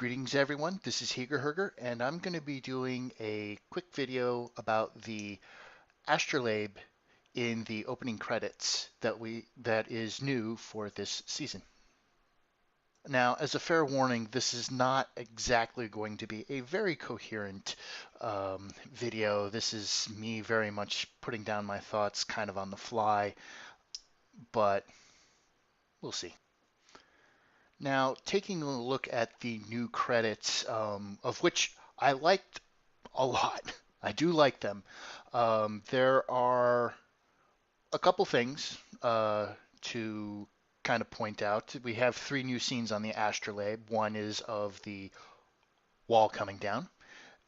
Greetings everyone, this is Hegerherger, and I'm going to be doing a quick video about the astrolabe in the opening credits that is new for this season. Now, as a fair warning, this is not exactly going to be a very coherent video. This is me very much putting down my thoughts kind of on the fly, but we'll see. Now, taking a look at the new credits, of which I liked a lot. I do like them. There are a couple things to kind of point out. We have three new scenes on the astrolabe. One is of the wall coming down.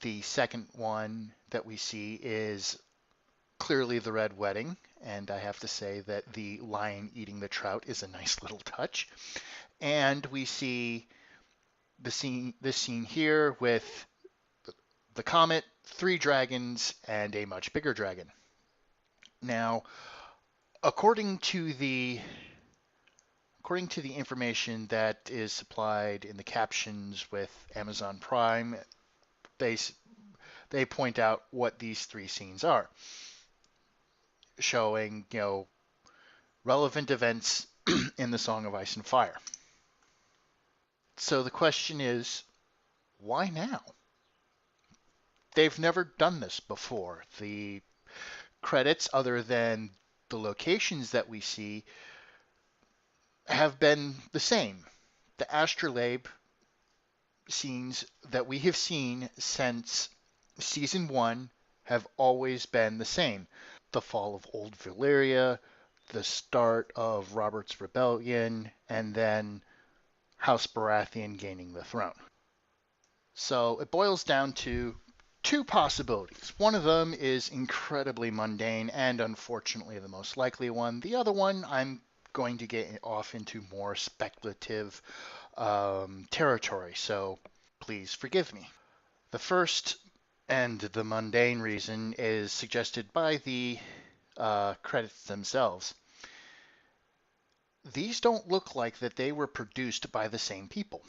The second one that we see is clearly the red wedding, and I have to say that the lion eating the trout is a nice little touch. And we see this scene here with the comet, three dragons, and a much bigger dragon. Now, according to the information that is supplied in the captions with Amazon Prime, they point out what these three scenes are, showing relevant events in the Song of Ice and Fire. So the question is, why now? They've never done this before. The credits, other than the locations that we see, have been the same. The astrolabe scenes that we have seen since season 1 have always been the same. The fall of Old Valyria, the start of Robert's Rebellion, and then House Baratheon gaining the throne. So it boils down to two possibilities. One of them is incredibly mundane and unfortunately the most likely one. The other one, I'm going to get off into more speculative territory, so please forgive me. The first and the mundane reason is suggested by the credits themselves. These don't look like that they were produced by the same people.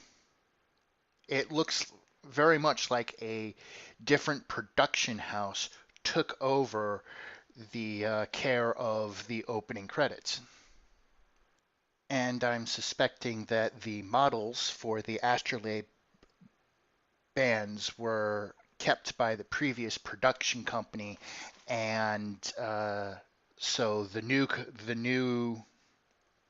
It looks very much like a different production house took over the care of the opening credits. And I'm suspecting that the models for the Astrolabe bands were kept by the previous production company, and so the new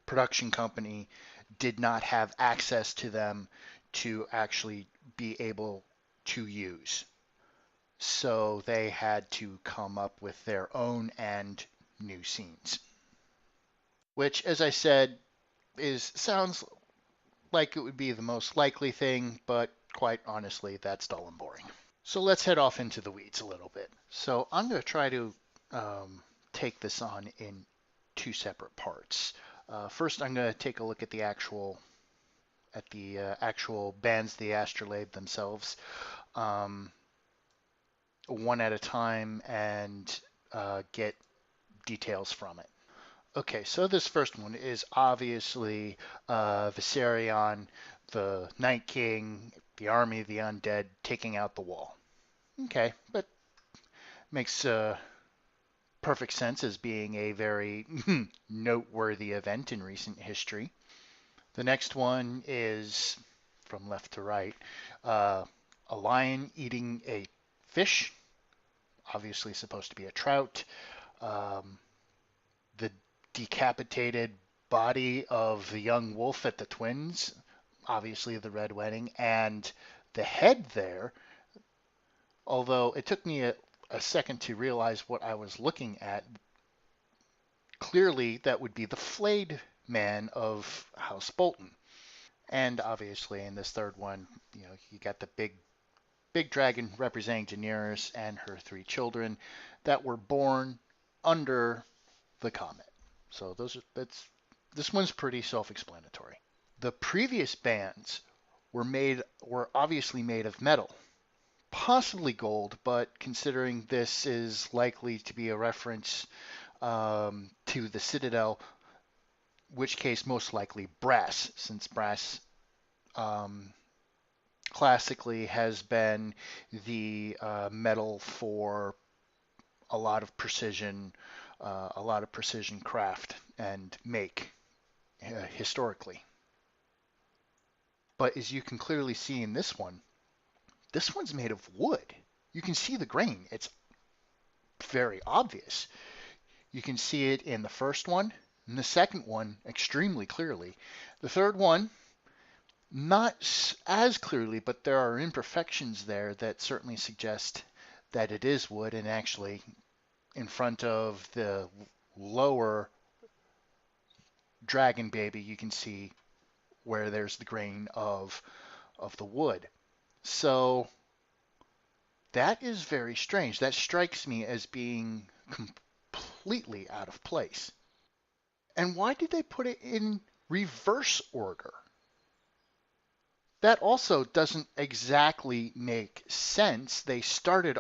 production company did not have access to them to actually be able to use. So they had to come up with their own and new scenes. Which, as I said, sounds like it would be the most likely thing, but quite honestly, that's dull and boring. So let's head off into the weeds a little bit. So I'm going to try to take this on in two separate parts. First, I'm going to take a look at the actual bands, the astrolabe themselves, one at a time, and get details from it. Okay, so this first one is obviously Viserion, the Night King, the army of the undead taking out the wall. Okay, but makes perfect sense as being a very noteworthy event in recent history. The next one is, from left to right, a lion eating a fish, obviously supposed to be a trout. The decapitated body of the young wolf at the twins, obviously the red wedding, and the head there, although it took me a second to realize what I was looking at, clearly that would be the flayed man of House Bolton. And obviously in this third one, you got the big dragon representing Daenerys and her three children that were born under the comet. So this one's pretty self-explanatory. The previous bands were obviously made of metal, possibly gold, but considering this is likely to be a reference to the Citadel, which case most likely brass, since brass classically has been the metal for a lot of precision craft and make historically. But as you can clearly see in this one's made of wood. You can see the grain. It's very obvious. You can see it in the first one, and the second one extremely clearly. The third one, not as clearly, but there are imperfections there that certainly suggest that it is wood, and actually in front of the lower dragon baby, you can see where there's the grain of the wood. So that is very strange. That strikes me as being completely out of place. And why did they put it in reverse order? That also doesn't exactly make sense. They started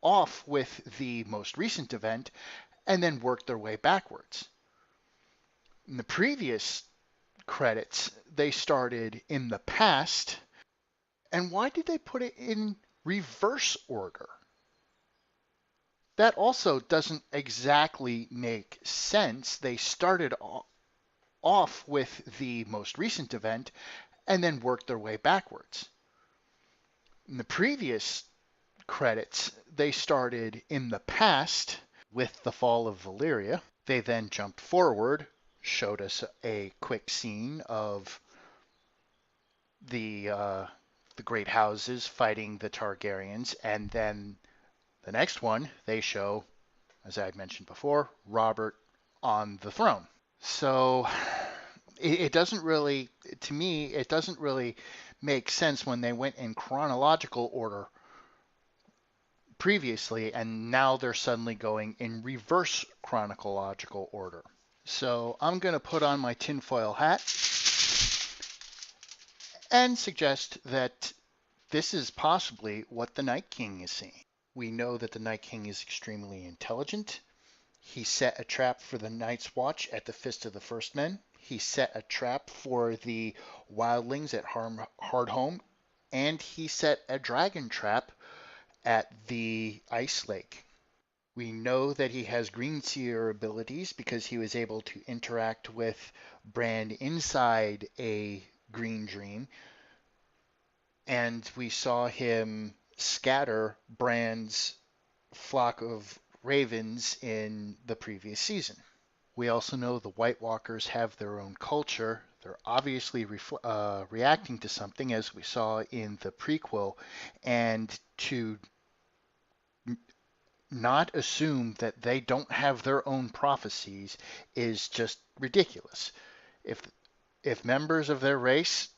off with the most recent event and then worked their way backwards. In the previous credits, they started in the past. And why did they put it in reverse order? That also doesn't exactly make sense. They started off with the most recent event and then worked their way backwards. In the previous credits, they started in the past with the fall of Valyria. They then jumped forward, showed us a quick scene of the great houses fighting the Targaryens, and then the next one they show, as I had mentioned before, Robert on the throne. So it doesn't really, to me, it doesn't really make sense when they went in chronological order previously, and now they're suddenly going in reverse chronological order. So I'm going to put on my tinfoil hat and suggest that this is possibly what the Night King is seeing. We know that the Night King is extremely intelligent. He set a trap for the Night's Watch at the Fist of the First Men. He set a trap for the wildlings at Hardhome, and he set a dragon trap at the Ice Lake. We know that he has green seer abilities because he was able to interact with Bran inside a green dream, and we saw him scatter Bran's flock of ravens in the previous season. We also know the White Walkers have their own culture. They're obviously reacting to something, as we saw in the prequel, and to not assume that they don't have their own prophecies is just ridiculous. If members of their race,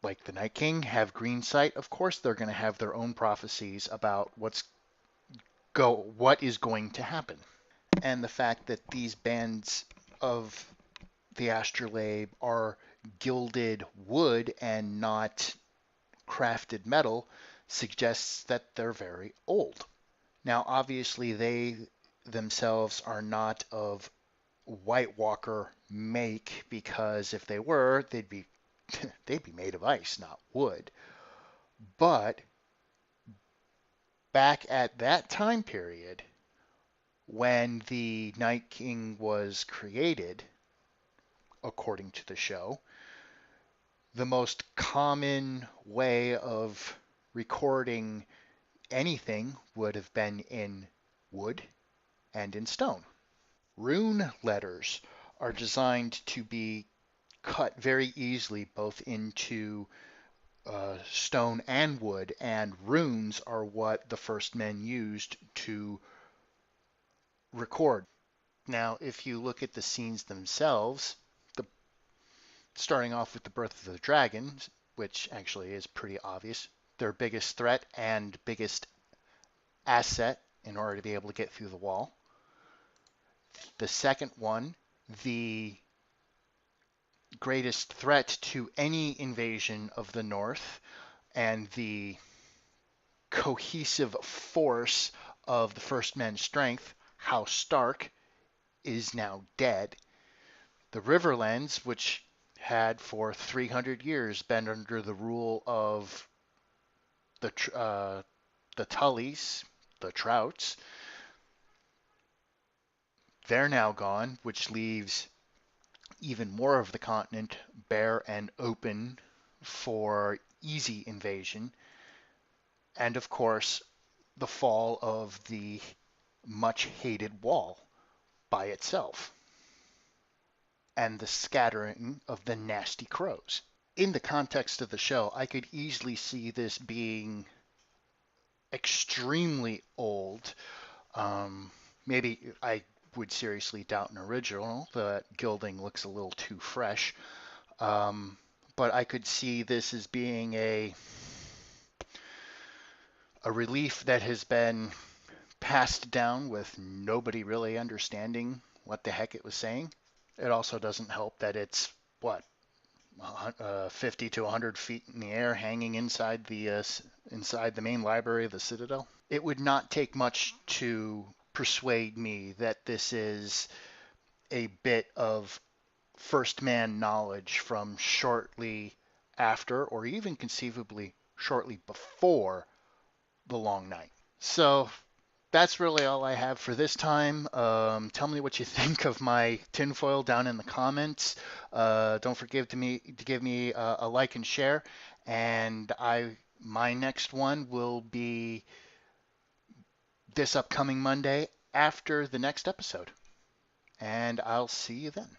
like the Night King, have green sight, of course they're going to have their own prophecies about what is going to happen. And the fact that these bands of the Astrolabe are gilded wood and not crafted metal suggests that they're very old. Now, obviously, they themselves are not of White Walker make, because if they were, they'd be made of ice, not wood. But back at that time period, when the Night King was created, according to the show, the most common way of recording anything would have been in wood and in stone. Rune letters are designed to be cut very easily both into stone and wood, and runes are what the first men used to record. Now, if you look at the scenes themselves, starting off with the birth of the dragons, which actually is pretty obvious, their biggest threat and biggest asset in order to be able to get through the wall. The second one, the greatest threat to any invasion of the North and the cohesive force of the First Men's strength, House Stark, is now dead. The Riverlands, which had for 300 years been under the rule of the the Tullys, the Trouts. They're now gone, which leaves even more of the continent bare and open for easy invasion. And of course, the fall of the much hated wall by itself, and the scattering of the nasty crows. In the context of the show, I could easily see this being extremely old. Maybe I would seriously doubt an original. The gilding looks a little too fresh. But I could see this as being a relief that has been passed down with nobody really understanding what the heck it was saying. It also doesn't help that it's what 50 to 100 feet in the air, hanging inside the main library of the Citadel. It would not take much to persuade me that this is a bit of first-man knowledge from shortly after, or even conceivably shortly before, the Long Night. So that's really all I have for this time. Tell me what you think of my tinfoil down in the comments. Don't forget to give me a like and share. And my next one will be this upcoming Monday after the next episode. And I'll see you then.